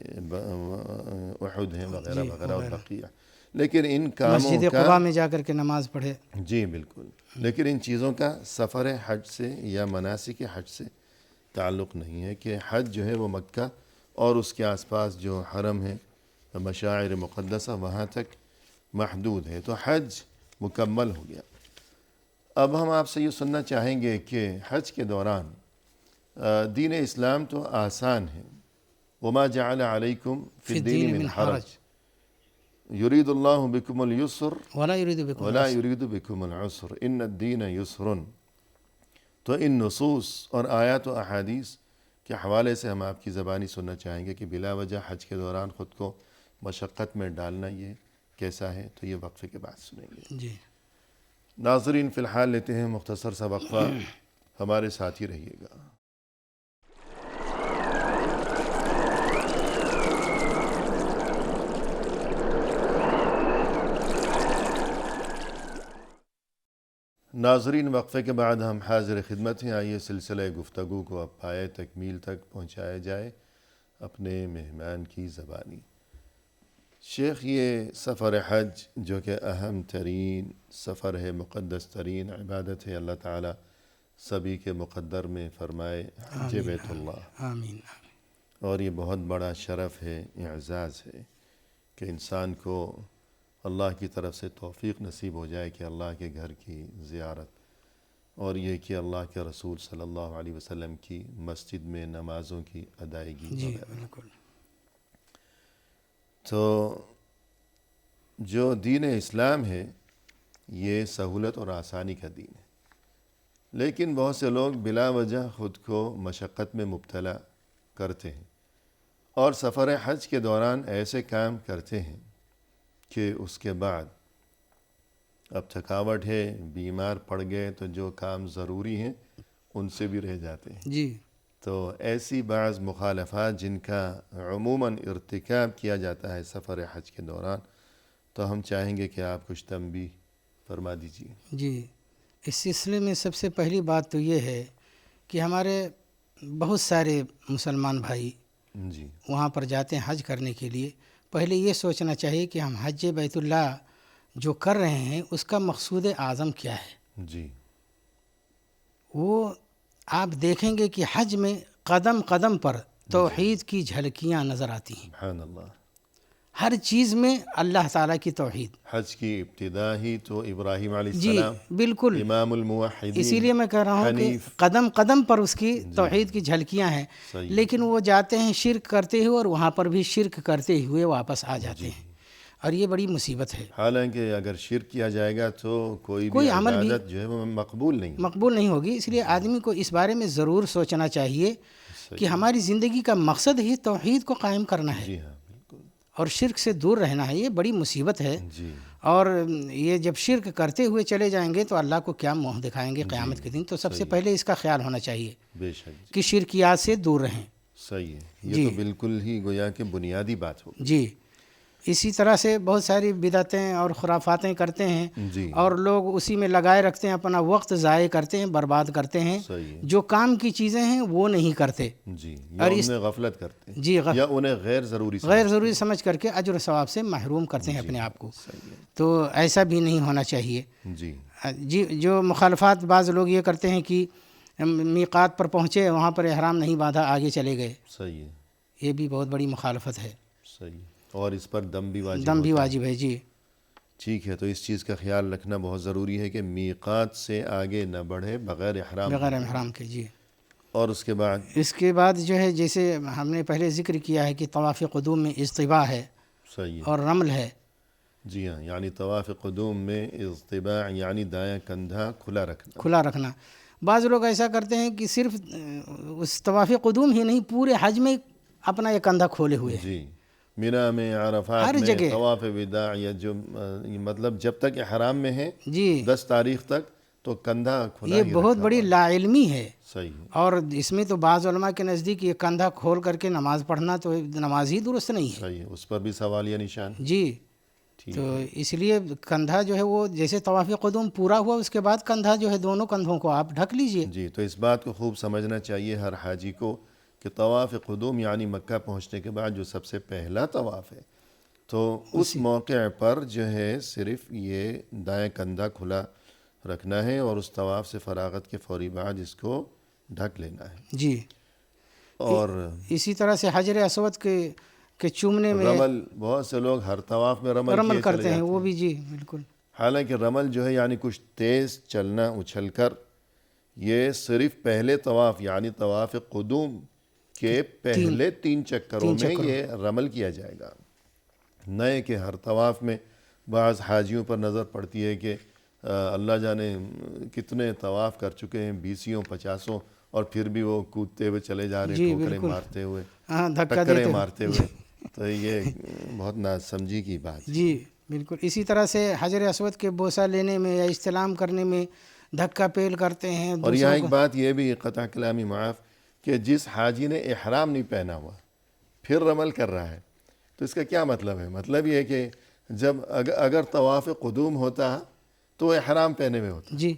احد ہیں وغیرہ وغیرہ اور بقیہ. لیکن ان کاموں مسجد کا قباء میں جا کر کے نماز پڑھے. جی بالکل، لیکن ان چیزوں کا سفر حج سے یا مناسک حج سے تعلق نہیں ہے کہ حج جو ہے وہ مکہ اور اس کے آس پاس جو حرم ہے، مشاعر مقدسہ، وہاں تک محدود ہے، تو حج مکمل ہو گیا. اب ہم آپ سے یہ سننا چاہیں گے کہ حج کے دوران دین اسلام تو آسان ہے، وما جعل علیکم فی الدین من حرج یرید اللہ بکم اليسر ولا یرید بکم العسر ان الدین یسر. تو ان نصوص اور آیات و احادیث کے حوالے سے ہم آپ کی زبانی سننا چاہیں گے کہ بلا وجہ حج کے دوران خود کو مشقت میں ڈالنا یہ کیسا ہے، تو یہ وقفے کے بعد سنیں گے. جی ناظرین فی الحال لیتے ہیں مختصر سا وقفہ، ہمارے ساتھ ہی رہیے گا. ناظرین وقفے کے بعد ہم حاضر خدمت ہیں. آئیے سلسلہ گفتگو کو اب پائے تکمیل تک پہنچایا جائے اپنے مہمان کی زبانی. شیخ، یہ سفر حج جو کہ اہم ترین سفر ہے، مقدس ترین عبادت ہے، اللہ تعالیٰ سبھی کے مقدر میں فرمائے حج بیت اللہ. آمین. اور یہ بہت بڑا شرف ہے، اعزاز ہے کہ انسان کو اللہ کی طرف سے توفیق نصیب ہو جائے کہ اللہ کے گھر کی زیارت، اور یہ کہ اللہ کے رسول صلی اللہ علیہ وسلم کی مسجد میں نمازوں کی ادائیگی. جی بالکل. تو جو دین اسلام ہے یہ سہولت اور آسانی کا دین ہے، لیکن بہت سے لوگ بلا وجہ خود کو مشقت میں مبتلا کرتے ہیں اور سفر حج کے دوران ایسے کام کرتے ہیں کہ اس کے بعد اب تھکاوٹ ہے، بیمار پڑ گئے تو جو کام ضروری ہیں ان سے بھی رہ جاتے ہیں. جی تو ایسی بعض مخالفات جن کا عموماً ارتکاب کیا جاتا ہے سفر حج کے دوران، تو ہم چاہیں گے کہ آپ کچھ تنبیہ فرما دیجیے. جی اس سلسلے میں سب سے پہلی بات تو یہ ہے کہ ہمارے بہت سارے مسلمان بھائی جی وہاں پر جاتے ہیں حج کرنے کے لیے. پہلے یہ سوچنا چاہیے کہ ہم حج بیت اللہ جو کر رہے ہیں اس کا مقصود اعظم کیا ہے. جی وہ آپ دیکھیں گے کہ حج میں قدم قدم پر توحید کی جھلکیاں نظر آتی ہیں. سبحان اللہ. ہر چیز میں اللہ تعالیٰ کی توحید. حج کی ابتدا ہی تو ابراہیم علیہ جی السلام بالکل, امام الموحدین, اسی لیے میں کہہ رہا ہوں کہ حنیف. قدم قدم پر اس کی توحید کی جھلکیاں ہیں, لیکن وہ جاتے ہیں شرک کرتے ہوئے اور وہاں پر بھی شرک کرتے ہوئے واپس آ جاتے ہیں, اور یہ بڑی مصیبت ہے. حالانکہ اگر شرک کیا جائے گا تو کوئی عمل بھی عبادت جو ہے وہ مقبول نہیں ہوگی. اس لیے آدمی کو اس بارے میں ضرور سوچنا چاہیے کہ ہماری زندگی کا مقصد ہی توحید کو قائم کرنا ہے. جی ہاں بالکل. اور شرک سے دور رہنا ہے. یہ بڑی مصیبت ہے. جی. اور یہ جب شرک کرتے ہوئے چلے جائیں گے تو اللہ کو کیا منہ دکھائیں گے قیامت کے دن. تو سب سے پہلے اس کا خیال ہونا چاہیے بے شک کہ شرکیات سے دور رہیں. صحیح ہے. یہ تو بالکل ہی گویا کہ بنیادی بات ہوگی. جی. اسی طرح سے بہت ساری بدعتیں اور خرافاتیں کرتے ہیں, جی. اور لوگ اسی میں لگائے رکھتے ہیں, اپنا وقت ضائع کرتے ہیں, برباد کرتے ہیں. صحیح ہے. جو کام کی چیزیں ہیں وہ نہیں کرتے. جی. یا ان میں غفلت کرتے ہیں. جی یا انہیں غیر ضروری سمجھ کر کے اجر و ثواب سے محروم کرتے ہیں اپنے آپ کو. صحیح ہے. تو ایسا بھی نہیں ہونا چاہیے. جی. جی. جو مخالفات بعض لوگ یہ کرتے ہیں کہ میقات پر پہنچے, وہاں پر احرام نہیں باندھا, آگے چلے گئے. صحیح ہے. یہ بھی بہت بڑی مخالفت ہے. صحیح. اور اس پر دم بھی واجب ہے. جی ٹھیک ہے. تو اس چیز کا خیال رکھنا بہت ضروری ہے کہ میقات سے آگے نہ بڑھے بغیر احرام کے. جی. اور اس کے بعد جو ہے جیسے ہم نے پہلے ذکر کیا ہے کہ طواف قدوم میں اصطباع ہے. صحیح ہے. اور رمل ہے. جی ہاں. یعنی طواف قدوم میں اصطباع یعنی دایاں کندھا کھلا رکھنا. بعض لوگ ایسا کرتے ہیں کہ صرف اس طواف قدوم ہی نہیں, پورے حج میں اپنا یہ کندھا کھولے ہوئے. جی. مینا میں, عرفات میں, طواف وداع, یا جو مطلب جب تک احرام میں ہے جی 10 تاریخ تک تو کندھا کھلا. یہ بہت بڑی لا علمی ہے. صحیح ہے. اور اس میں تو بعض علماء کے نزدیک یہ کندھا کھول کر کے نماز پڑھنا تو نماز ہی درست نہیں ہے. صحیح ہے. اس پر بھی سوالیہ نشان. جی. تو اس لیے کندھا جو ہے وہ جیسے طواف قدوم پورا ہوا اس کے بعد کندھا جو ہے دونوں کندھوں کو آپ ڈھک لیجئے. جی. تو اس بات کو خوب سمجھنا چاہیے ہر حاجی کو کہ طواف قدوم یعنی مکہ پہنچنے کے بعد جو سب سے پہلا طواف ہے, تو اس موقع پر جو ہے صرف یہ دائیں کندھا کھلا رکھنا ہے, اور اس طواف سے فراغت کے فوری بعد اس کو ڈھک لینا ہے. جی. اور اسی طرح سے حجر اسود کے چومنے میں رمل, بہت سے لوگ ہر طواف میں رمل کرتے ہیں. وہ بھی جی بالکل. حالانکہ رمل جو ہے یعنی کچھ تیز چلنا, اچھل کر, یہ صرف پہلے طواف یعنی طواف قدوم کے پہلے 3 چکروں میں یہ رمل کیا جائے گا. نئے کہ ہر طواف میں بعض حاجیوں پر نظر پڑتی ہے کہ اللہ جانے کتنے طواف کر چکے ہیں, 20 50, اور پھر بھی وہ کودتے ہوئے چلے جا رہے ہیں, ٹھوکریں مارتے ہوئے, ٹکریں مارتے ہوئے. تو یہ بہت ناسمجھی کی بات ہے. جی بالکل. اسی طرح سے حجر اسود کے بوسہ لینے میں یا استلام کرنے میں دھکا پیل کرتے ہیں. اور یہاں ایک بات یہ بھی قطع کلامی معاف کہ جس حاجی نے احرام نہیں پہنا ہوا پھر رمل کر رہا ہے, تو اس کا کیا مطلب ہے؟ مطلب یہ ہے کہ جب اگر طواف قدوم ہوتا تو وہ احرام پہنے ہوئے ہوتا. جی.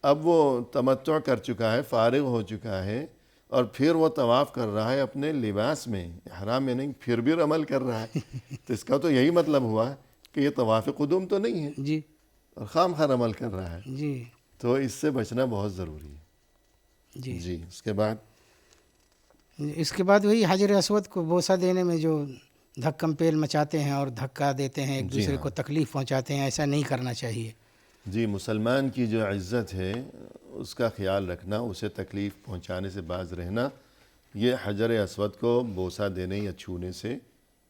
اب وہ تمتع کر چکا ہے, فارغ ہو چکا ہے, اور پھر وہ طواف کر رہا ہے اپنے لباس میں, احرام میں نہیں, پھر بھی رمل کر رہا ہے. تو اس کا تو یہی مطلب ہوا کہ یہ طواف قدوم تو نہیں ہے. جی. اور خام خواہ عمل کر رہا ہے. جی. تو اس سے بچنا بہت ضروری ہے. جی. جی. اس کے بعد وہی حجر اسود کو بوسہ دینے میں جو دھکم پیل مچاتے ہیں اور دھکا دیتے ہیں, ایک دوسرے کو تکلیف پہنچاتے ہیں, ایسا نہیں کرنا چاہیے. جی. مسلمان کی جو عزت ہے اس کا خیال رکھنا, اسے تکلیف پہنچانے سے باز رہنا, یہ حجر اسود کو بوسہ دینے یا چھونے سے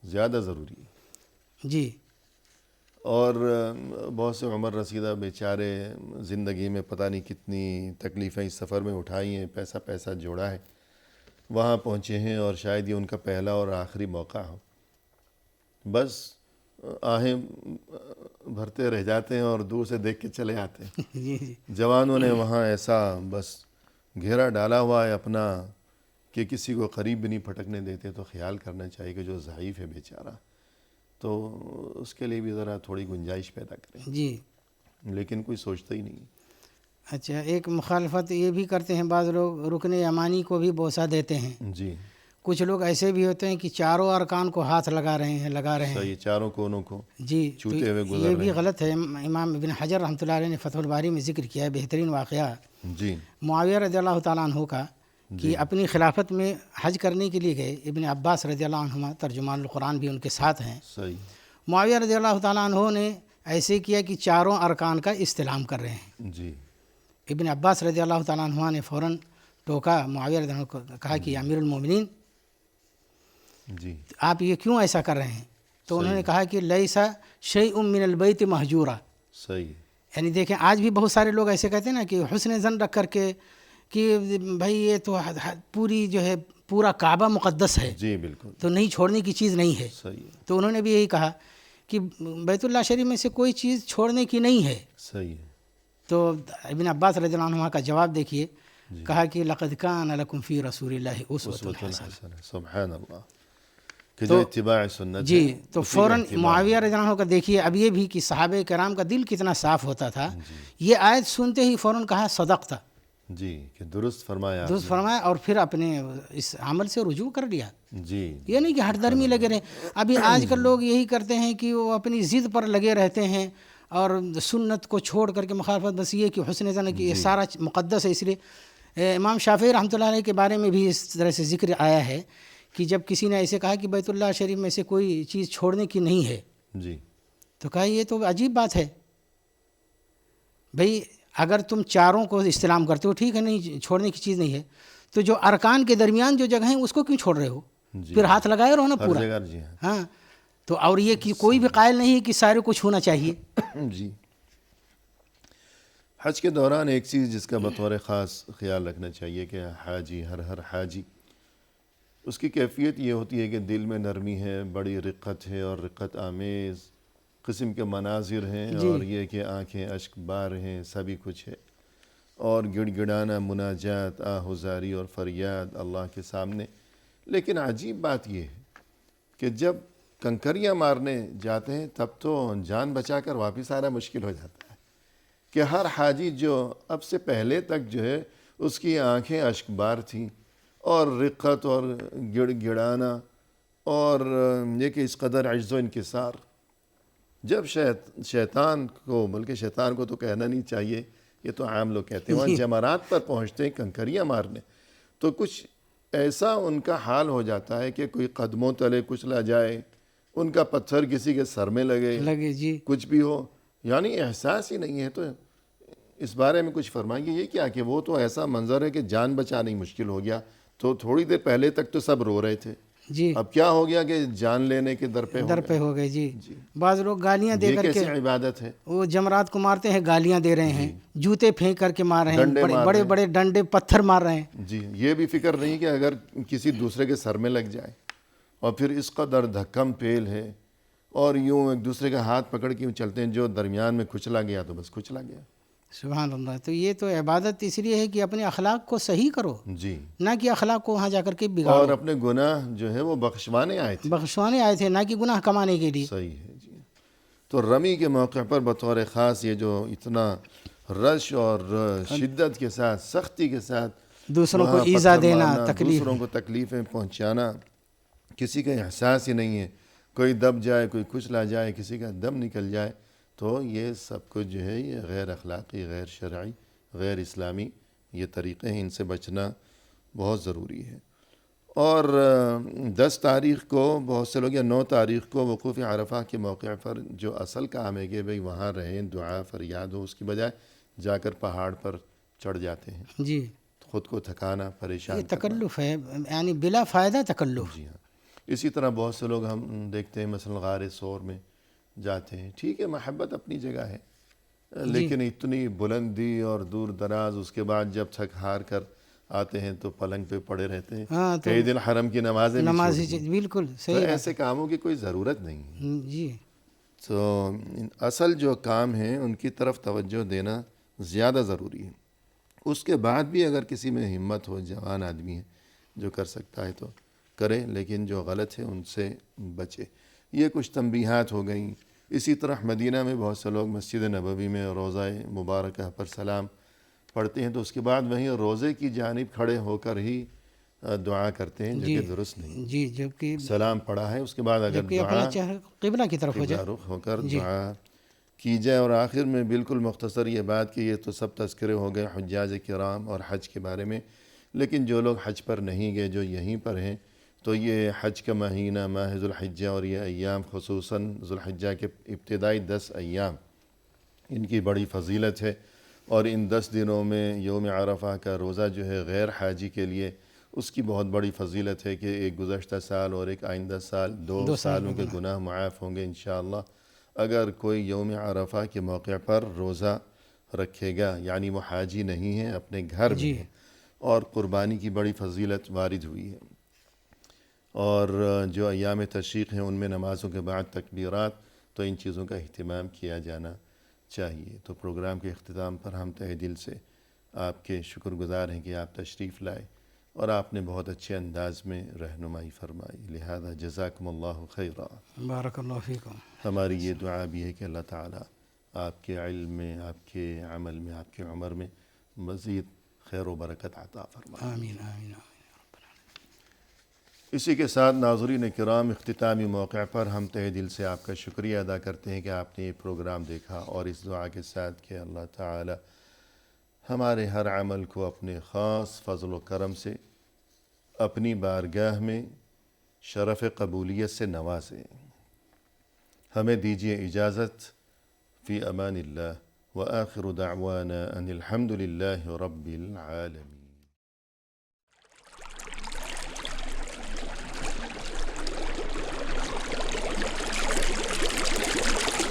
زیادہ ضروری ہے. جی. اور بہت سے عمر رسیدہ بیچارے زندگی میں پتہ نہیں کتنی تکلیفیں اس سفر میں اٹھائی ہیں, پیسہ جوڑا ہے, وہاں پہنچے ہیں اور شاید یہ ان کا پہلا اور آخری موقع ہو. بس آہیں بھرتے رہ جاتے ہیں اور دور سے دیکھ کے چلے آتے ہیں. جی. جوانوں نے وہاں ایسا بس گھیرا ڈالا ہوا ہے اپنا کہ کسی کو قریب بھی نہیں پھٹکنے دیتے. تو خیال کرنا چاہیے کہ جو ضعیف ہے بیچارہ, تو اس کے لیے بھی ذرا تھوڑی گنجائش پیدا کریں. جی. لیکن کوئی سوچتا ہی نہیں. اچھا, ایک مخالفت یہ بھی کرتے ہیں بعض لوگ, رکن یمانی کو بھی بوسہ دیتے ہیں. جی. کچھ لوگ ایسے بھی ہوتے ہیں کہ چاروں ارکان کو ہاتھ لگا رہے ہیں. صحیح, چاروں کونوں کو جی چھوتے ہوئے گزر رہے ہیں. یہ بھی غلط ہے. امام ابن حجر رحمۃ اللہ علیہ نے فتح الباری میں ذکر کیا ہے, بہترین واقعہ. جی. معاویہ رضی اللہ تعالیٰ عنہ کا کہ اپنی خلافت میں حج کرنے کے لیے گئے. ابن عباس رضی اللہ عنہما ترجمان القرآن بھی ان کے ساتھ ہیں. صحیح. معاویہ رضی اللہ تعالیٰ عنہ نے ایسے کیا کہ چاروں ارکان کا استلام کر رہے ہیں. جی. ابن عباس رضی اللہ تعالیٰ عنہ نے فوراً ٹوکا معاویہ رضی اللہ عنہ کو, کہا کہ امیر المومنین جی آپ یہ کیوں ایسا کر رہے ہیں؟ تو انہوں نے کہا کہ لیسا شیء من البیت مہجورا. صحیح. یعنی دیکھیں آج بھی بہت سارے لوگ ایسے کہتے ہیں نا کہ حسن ظن رکھ کر کے کہ بھائی یہ تو پوری جو ہے پورا کعبہ مقدس ہے. جی بالکل. تو نہیں چھوڑنے کی چیز نہیں ہے. صحیح. تو انہوں نے بھی یہی کہا کہ بیت اللہ شریف میں سے کوئی چیز چھوڑنے کی نہیں ہے. صحیح. تو ابن عباس رضی اللہ عنہ کا جواب دیکھیے. کہا کہ لقد کان لکم فی رسول اللہ اسوۃ حسنہ. سبحان اللہ. کہ جو اتباع سنت. جی. تو فوراً معاویہ رضی اللہ عنہ کا دیکھیے اب یہ بھی کہ صحابہ کرام کا دل کتنا صاف ہوتا تھا. یہ آیت سنتے ہی فوراً کہا صدقت. جی کہ درست فرمایا. درست فرمایا اور پھر اپنے اس عمل سے رجوع کر لیا. جی. یہ نہیں کہ ہٹ درمی لگے رہے. ابھی آج کل لوگ یہی کرتے ہیں کہ وہ اپنی ضد پر لگے رہتے ہیں اور سنت کو چھوڑ کر کے مخالفت. بس یہ کہ حسن ظن کہ یہ سارا مقدس ہے. اس لیے امام شافعی رحمۃ اللہ علیہ کے بارے میں بھی اس طرح سے ذکر آیا ہے کہ جب کسی نے ایسے کہا کہ بیت اللہ شریف میں سے کوئی چیز چھوڑنے کی نہیں ہے. جی. تو کہا یہ تو عجیب بات ہے. بھئی اگر تم چاروں کو استلام کرتے ہو ٹھیک ہے, نہیں چھوڑنے کی چیز نہیں ہے, تو جو ارکان کے درمیان جو جگہ ہیں اس کو کیوں چھوڑ رہے ہو؟ پھر ہاتھ لگائے رہو نا پورا. ہاں. تو اور یہ کہ کوئی بھی قائل نہیں ہے کہ سارے کو چھونا چاہیے. جی. حج کے دوران ایک چیز جس کا بطور خاص خیال رکھنا چاہیے کہ حاجی ہر حاجی اس کی کیفیت یہ ہوتی ہے کہ دل میں نرمی ہے, بڑی رقت ہے اور رقت آمیز قسم کے مناظر ہیں. اور یہ کہ آنکھیں اشک بار ہیں, سبھی کچھ ہے. اور گڑ گڑانا مناجات آہوزاری اور فریاد اللہ کے سامنے. لیکن عجیب بات یہ ہے کہ جب کنکریاں مارنے جاتے ہیں تب تو جان بچا کر واپس آنا مشکل ہو جاتا ہے. کہ ہر حاجی جو اب سے پہلے تک جو ہے اس کی آنکھیں اشک بار تھیں اور رقت اور گڑ گڑانا اور یہ کہ اس قدر عجز و انکسار. جب شیطان کو, بلکہ شیطان کو تو کہنا نہیں چاہیے, یہ تو عام لوگ کہتے ہیں, وہاں جمرات پر پہنچتے ہیں کنکریاں مارنے, تو کچھ ایسا ان کا حال ہو جاتا ہے کہ کوئی قدموں تلے کچلا جائے, ان کا پتھر کسی کے سر میں لگے. جی. کچھ بھی ہو, یعنی احساس ہی نہیں ہے. تو اس بارے میں کچھ فرمائیے. یہ کیا کہ وہ تو ایسا منظر ہے کہ جان بچانا ہی مشکل ہو گیا. تو تھوڑی دیر پہلے تک تو سب رو رہے تھے, جی اب کیا ہو گیا کہ جان لینے کے در پہ ہو گئے. جی. بعض لوگ گالیاں دے کر کے, عبادت ہے, وہ جمرات کو مارتے ہیں, گالیاں دے رہے ہیں, جوتے پھینک کر کے مار رہے ہیں, بڑے بڑے ڈنڈے پتھر مار رہے ہیں. جی. یہ بھی فکر نہیں کہ اگر کسی دوسرے کے سر میں لگ جائے. اور پھر اس قدر دھکم پیل ہے اور یوں ایک دوسرے کا ہاتھ پکڑ کے چلتے ہیں, جو درمیان میں کچلا گیا تو بس کچلا گیا. سبحان اللہ. تو یہ تو عبادت اس لیے ہے کہ اپنے اخلاق کو صحیح کرو, جی, نہ کہ اخلاق کو وہاں جا کر کے بگاڑو. اور اپنے گناہ جو ہے وہ بخشوانے آئے تھے, نہ کہ گناہ کمانے کے لیے. صحیح ہے. جی. تو رمی کے موقع پر بطور خاص یہ جو اتنا رش اور شدت کے ساتھ, سختی کے ساتھ دوسروں کو ایذا دینا, دوسروں کو تکلیفیں پہنچانا, کسی کا احساس ہی نہیں ہے, کوئی دب جائے, کوئی کچلا جائے, کسی کا دم نکل جائے, تو یہ سب کچھ جو ہے یہ غیر اخلاقی, غیر شرعی, غیر اسلامی یہ طریقے ہیں. ان سے بچنا بہت ضروری ہے. اور 10 تاریخ کو بہت سے لوگ, یا 9 تاریخ کو وقوف عرفہ کے موقع پر جو اصل کام ہے کہ بھئی وہاں رہیں, دعا فریاد ہو, اس کی بجائے جا کر پہاڑ پر چڑھ جاتے ہیں. جی. خود کو تھکانا, پریشان, یہ تکلف ہے, یعنی بلا فائدہ تکلف. جی ہاں. اسی طرح بہت سے لوگ ہم دیکھتے ہیں مثلا غار ثور میں جاتے ہیں. ٹھیک ہے, محبت اپنی جگہ ہے, لیکن اتنی بلندی اور دور دراز, اس کے بعد جب تھک ہار کر آتے ہیں تو پلنگ پہ پڑے رہتے ہیں. کئی دن حرم کی نمازیں بالکل صحیح. ایسے کاموں کی کوئی ضرورت نہیں ہے. جی. تو اصل جو کام ہیں ان کی طرف توجہ دینا زیادہ ضروری ہے. اس کے بعد بھی اگر کسی میں ہمت ہو, جوان آدمی ہے جو کر سکتا ہے تو کرے, لیکن جو غلط ہے ان سے بچے. یہ کچھ تنبیہات ہو گئیں. اسی طرح مدینہ میں بہت سے لوگ مسجد نبوی میں روضہ مبارکہ پر سلام پڑھتے ہیں تو اس کے بعد وہیں روضے کی جانب کھڑے ہو کر ہی دعا کرتے ہیں, جو کہ درست نہیں. جی. جبکہ سلام پڑھا ہے, اس کے بعد اگر دعا قبلہ کی طرف رخ ہو کر دعا کی جائے. اور آخر میں بالکل مختصر یہ بات کہ یہ تو سب تذکرے ہو گئے حجاج کرام اور حج کے بارے میں, لیکن جو لوگ حج پر نہیں گئے، جو یہیں پر ہیں، تو یہ حج کا مہینہ ماہ ذوالحجہ اور یہ ایام خصوصاً ذوالحجہ کے ابتدائی 10 ایام ان کی بڑی فضیلت ہے، اور ان 10 دنوں میں یوم عرفہ کا روزہ جو ہے غیر حاجی کے لیے اس کی بہت بڑی فضیلت ہے کہ ایک گزشتہ سال اور ایک آئندہ سال، 2 سالوں کے گناہ معاف ہوں گے انشاءاللہ اگر کوئی یوم عرفہ کے موقع پر روزہ رکھے گا، یعنی وہ حاجی نہیں ہے، اپنے گھر میں ہے، اور قربانی کی بڑی فضیلت وارد ہوئی ہے۔ اور جو ایام تشریق ہیں ان میں نمازوں کے بعد تکبیرات، تو ان چیزوں کا اہتمام کیا جانا چاہیے۔ تو پروگرام کے اختتام پر ہم تہہ دل سے آپ کے شکر گزار ہیں کہ آپ تشریف لائے اور آپ نے بہت اچھے انداز میں رہنمائی فرمائی، لہذا جزاکم اللہ خیرا۔ بارک اللہ فیکم۔ ہماری یہ دعا بھی ہے کہ اللہ تعالیٰ آپ کے علم میں، آپ کے عمل میں، آپ کے عمر میں مزید خیر و برکت عطا فرمائے۔ آمین آمین۔ اسی کے ساتھ ناظرین کرام، اختتامی موقع پر ہم تہہ دل سے آپ کا شکریہ ادا کرتے ہیں کہ آپ نے یہ پروگرام دیکھا، اور اس دعا کے ساتھ کہ اللہ تعالی ہمارے ہر عمل کو اپنے خاص فضل و کرم سے اپنی بارگاہ میں شرف قبولیت سے نوازے۔ ہمیں دیجیے اجازت، فی امان اللہ، وآخر دعوانا ان الحمد للہ رب العالمین۔